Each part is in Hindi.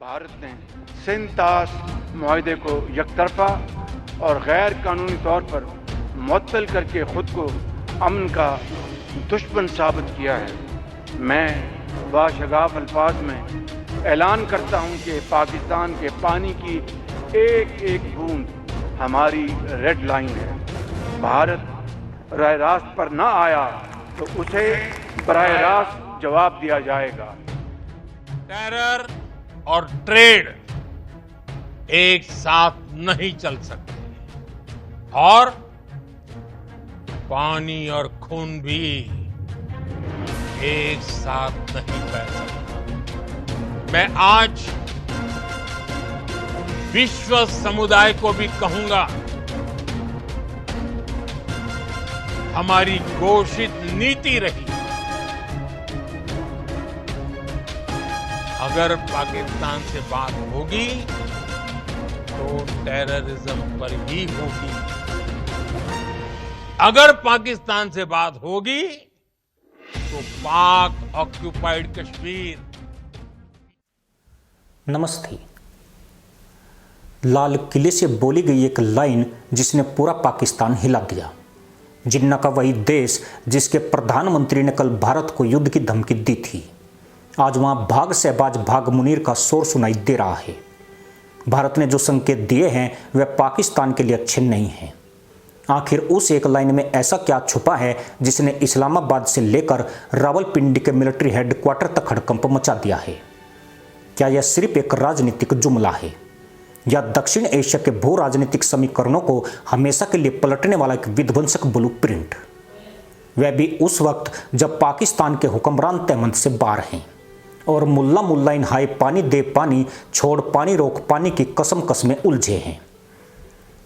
भारत ने सिंध-ताश मुआहदे को यकतरफा और गैर कानूनी तौर पर मुअत्तल करके ख़ुद को अमन का दुश्मन साबित किया है। मैं बाशगाफ अल्फाज में ऐलान करता हूँ कि पाकिस्तान के पानी की एक एक बूंद हमारी रेड लाइन है। भारत राह रास्त पर ना आया तो उसे बराह रास्त जवाब दिया जाएगा। टेरर और ट्रेड एक साथ नहीं चल सकते और पानी और खून भी एक साथ नहीं बह सकता। मैं आज विश्व समुदाय को भी कहूंगा, हमारी घोषित नीति रही, अगर पाकिस्तान से बात होगी तो टेररिज्म पर ही होगी। अगर पाकिस्तान से बात होगी तो पाक ऑक्युपाइड कश्मीर। नमस्ते। लाल किले से बोली गई एक लाइन जिसने पूरा पाकिस्तान हिला दिया। जिन्ना का वही देश जिसके प्रधानमंत्री ने कल भारत को युद्ध की धमकी दी थी, आज वहां भाग शहबाज भाग मुनीर का शोर सुनाई दे रहा है। भारत ने जो संकेत दिए हैं वे पाकिस्तान के लिए अच्छे नहीं हैं। आखिर उस एक लाइन में ऐसा क्या छुपा है जिसने इस्लामाबाद से लेकर रावलपिंडी के मिलिट्री हेडक्वार्टर तक हड़कंप मचा दिया है? क्या यह सिर्फ एक राजनीतिक जुमला है या दक्षिण एशिया के भू राजनीतिक समीकरणों को हमेशा के लिए पलटने वाला एक विध्वंसक ब्लूप्रिंट? वह भी उस वक्त जब पाकिस्तान के हुक्मरान तहमंद से बाहर हैं और मुल्ला इन हाय पानी दे पानी छोड़ पानी रोक पानी की कसम कसमें उलझे हैं।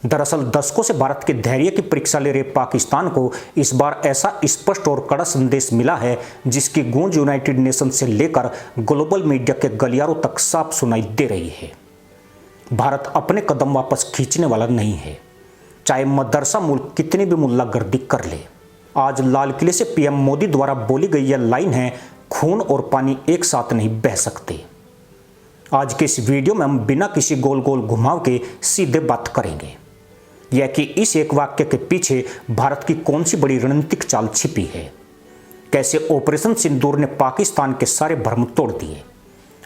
दरअसल दशकों से भारत के धैर्य की परीक्षा ले रहे पाकिस्तान को इस बार ऐसा स्पष्ट और कड़ा संदेश मिला है जिसकी गूंज यूनाइटेड नेशन से लेकर ग्लोबल मीडिया के गलियारों तक साफ सुनाई दे रही है। भारत अपने कदम वापस खींचने वाला नहीं है, चाहे मदरसा मुल्क कितनी भी मुल्लागर्दी कर ले। आज लाल किले से पीएम मोदी द्वारा बोली गई यह लाइन है, खून और पानी एक साथ नहीं बह सकते। आज के इस वीडियो में हम बिना किसी गोल गोल घुमाव के सीधे बात करेंगे, यह कि इस एक वाक्य के पीछे भारत की कौन सी बड़ी रणनीतिक चाल छिपी है, कैसे ऑपरेशन सिंदूर ने पाकिस्तान के सारे भ्रम तोड़ दिए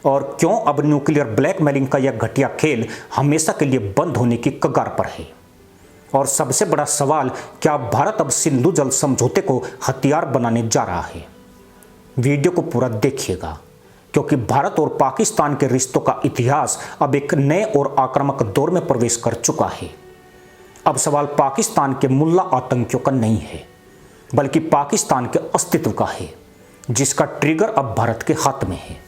और क्यों अब न्यूक्लियर ब्लैकमेलिंग का यह घटिया खेल हमेशा के लिए बंद होने की कगार पर है। और सबसे बड़ा सवाल, क्या भारत अब सिंधु जल समझौते को हथियार बनाने जा रहा है? वीडियो को पूरा देखिएगा क्योंकि भारत और पाकिस्तान के रिश्तों का इतिहास अब एक नए और आक्रामक दौर में प्रवेश कर चुका है। अब सवाल पाकिस्तान के मुल्ला आतंकियों का नहीं है बल्कि पाकिस्तान के अस्तित्व का है, जिसका ट्रिगर अब भारत के हाथ में है।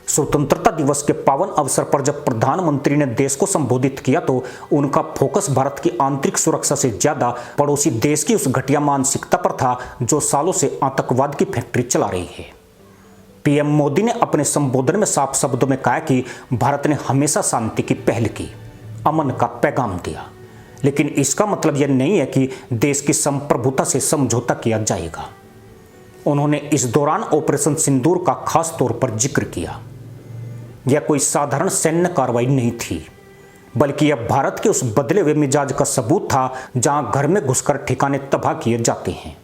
स्वतंत्रता दिवस के पावन अवसर पर जब प्रधानमंत्री ने देश को संबोधित किया तो उनका फोकस भारत की आंतरिक सुरक्षा से ज्यादा पड़ोसी देश की उस घटिया मानसिकता पर था जो सालों से आतंकवाद की फैक्ट्री चला रही है। पीएम मोदी ने अपने संबोधन में साफ शब्दों में कहा कि भारत ने हमेशा शांति की पहल की, अमन का पैगाम दिया, लेकिन इसका मतलब यह नहीं है कि देश की संप्रभुता से समझौता किया जाएगा। उन्होंने इस दौरान ऑपरेशन सिंदूर का खास तौर पर जिक्र किया। यह कोई साधारण सैन्य कार्रवाई नहीं थी बल्कि यह भारत के उस बदले हुए मिजाज का सबूत था जहां घर में घुसकर ठिकाने तबाह किए जाते हैं।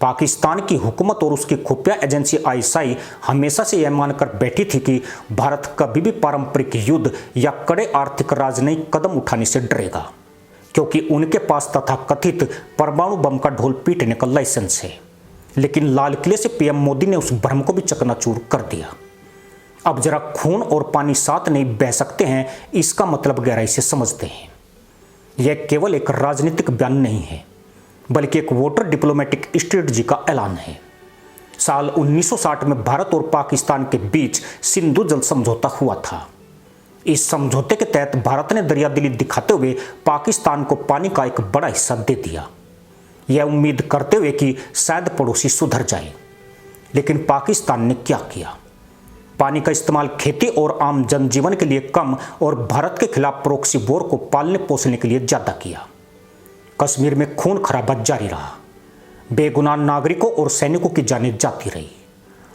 पाकिस्तान की हुकूमत और उसकी खुफिया एजेंसी आईएसआई हमेशा से यह मानकर बैठी थी कि भारत कभी भी पारंपरिक युद्ध या कड़े आर्थिक राजनयिक कदम उठाने से डरेगा, क्योंकि उनके पास तथाकथित परमाणु बम का ढोल पीटने का लाइसेंस है। लेकिन लाल किले से पीएम मोदी ने उस भ्रम को भी चकनाचूर कर दिया। अब जरा खून और पानी साथ नहीं बह सकते हैं, इसका मतलब गहराई से समझते हैं। यह केवल एक राजनीतिक बयान नहीं है बल्कि एक वोटर डिप्लोमेटिक स्ट्रेटजी का ऐलान है। साल 1960 में भारत और पाकिस्तान के बीच सिंधु जल समझौता हुआ था। इस समझौते के तहत भारत ने दरियादिली दिखाते हुए पाकिस्तान को पानी का एक बड़ा हिस्सा दे दिया, यह उम्मीद करते हुए कि शायद पड़ोसी सुधर जाए। लेकिन पाकिस्तान ने क्या किया? पानी का इस्तेमाल खेती और आम जनजीवन के लिए कम और भारत के खिलाफ प्रॉक्सी वॉर को पालने पोसने के लिए ज्यादा किया। कश्मीर में खून खराबा जारी रहा, बेगुनाह नागरिकों और सैनिकों की जानें जाती रही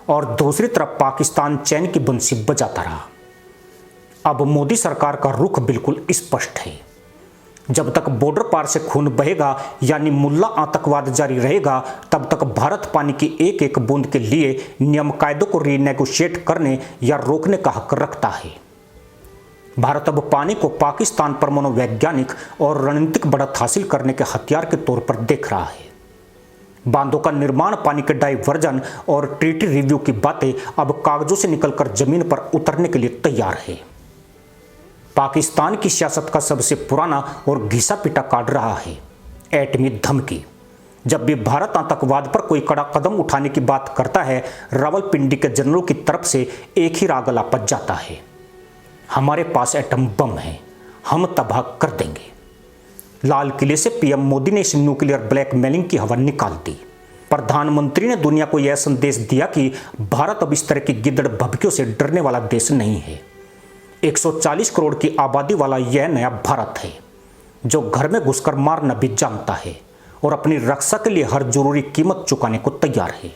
और दूसरी तरफ पाकिस्तान चैन की बंसी बजाता रहा। अब मोदी सरकार का रुख बिल्कुल स्पष्ट है। जब तक बॉर्डर पार से खून बहेगा यानी मुल्ला आतंकवाद जारी रहेगा, तब तक भारत पानी की एक एक बूंद के लिए नियम कायदों को रीनेगोशिएट करने या रोकने का हक रखता है। भारत अब पानी को पाकिस्तान पर मनोवैज्ञानिक और रणनीतिक बढ़त हासिल करने के हथियार के तौर पर देख रहा है। बांधों का निर्माण, पानी के डाइवर्जन और ट्रीटी रिव्यू की बातें अब कागजों से निकलकर जमीन पर उतरने के लिए तैयार है। पाकिस्तान की सियासत का सबसे पुराना और घिसा पिटा कार्ड रहा है एटमी धमकी। जब भी भारत आतंकवाद पर कोई कड़ा कदम उठाने की बात करता है, रावलपिंडी के जनरलों की तरफ से एक ही राग लापत जाता है, हमारे पास एटम बम है, हम तबाह कर देंगे। लाल किले से पीएम मोदी ने इस न्यूक्लियर ब्लैकमेलिंग की हवा निकाल दी। प्रधानमंत्री ने दुनिया को यह संदेश दिया कि भारत अब इस तरह की गिद्दड़ भभकियों से डरने वाला देश नहीं है। 140 करोड़ की आबादी वाला यह नया भारत है जो घर में घुसकर मारना भी जानता है और अपनी रक्षा के लिए हर जरूरी कीमत चुकाने को तैयार है।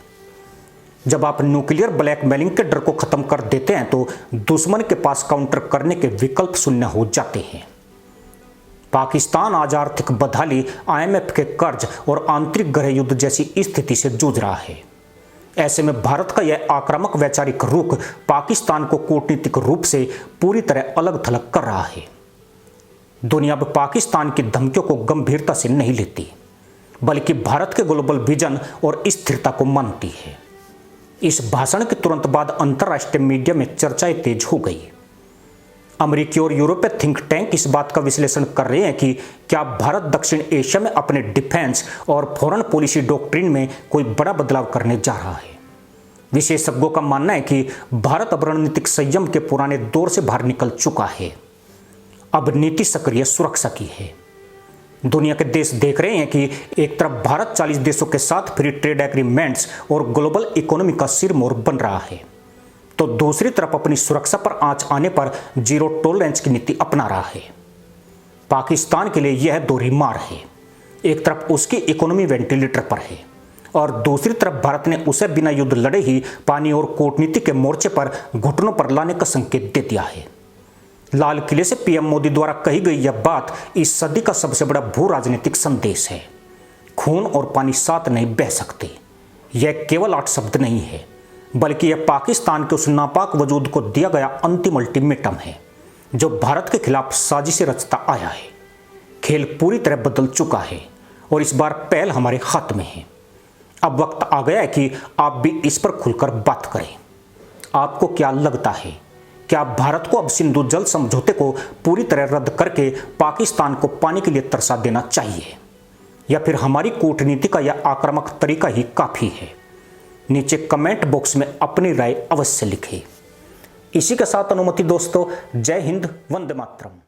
जब आप न्यूक्लियर ब्लैकमेलिंग के डर को खत्म कर देते हैं तो दुश्मन के पास काउंटर करने के विकल्प शून्य हो जाते हैं। पाकिस्तान आज आर्थिक बदहाली, IMF के कर्ज और आंतरिक गृह युद्ध जैसी स्थिति से जूझ रहा है। ऐसे में भारत का यह आक्रामक वैचारिक रुख पाकिस्तान को कूटनीतिक रूप से पूरी तरह अलग थलग कर रहा है। दुनिया अब पाकिस्तान की धमकियों को गंभीरता से नहीं लेती, बल्कि भारत के ग्लोबल विजन और स्थिरता को मानती है। इस भाषण के तुरंत बाद अंतर्राष्ट्रीय मीडिया में चर्चाएं तेज हो गई। अमेरिकी और यूरोपीय थिंक टैंक इस बात का विश्लेषण कर रहे हैं कि क्या भारत दक्षिण एशिया में अपने डिफेंस और फॉरेन पॉलिसी डॉक्ट्रिन में कोई बड़ा बदलाव करने जा रहा है। विशेषज्ञों का मानना है कि भारत अब रणनीतिक संयम के पुराने दौर से बाहर निकल चुका है। अब नीति सक्रिय सुरक्षा की है। दुनिया के देश देख रहे हैं कि एक तरफ भारत 40 देशों के साथ फ्री ट्रेड एग्रीमेंट्स और ग्लोबल इकोनॉमी का सिरमौर बन रहा है, तो दूसरी तरफ अपनी सुरक्षा पर आंच आने पर जीरो टॉलरेंस की नीति अपना रहा है। पाकिस्तान के लिए यह दोहरी मार है। एक तरफ उसकी इकोनॉमी वेंटिलेटर पर है और दूसरी तरफ भारत ने उसे बिना युद्ध लड़े ही पानी और कूटनीति के मोर्चे पर घुटनों पर लाने का संकेत दे दिया है। लाल किले से पीएम मोदी द्वारा कही गई यह बात इस सदी का सबसे बड़ा भू राजनीतिक संदेश है। खून और पानी साथ नहीं बह सकते। यह केवल 8 शब्द नहीं है, बल्कि यह पाकिस्तान के उस नापाक वजूद को दिया गया अंतिम अल्टीमेटम है जो भारत के खिलाफ साजिशें रचता आया है। खेल पूरी तरह बदल चुका है और इस बार पहल हमारे हाथ में है। अब वक्त आ गया है कि आप भी इस पर खुलकर बात करें। आपको क्या लगता है, क्या भारत को अब सिंधु जल समझौते को पूरी तरह रद्द करके पाकिस्तान को पानी के लिए तरसा देना चाहिए, या फिर हमारी कूटनीति का यह आक्रामक तरीका ही काफी है? नीचे कमेंट बॉक्स में अपनी राय अवश्य लिखें। इसी के साथ अनुमति दोस्तों, जय हिंद, वंदे मातरम।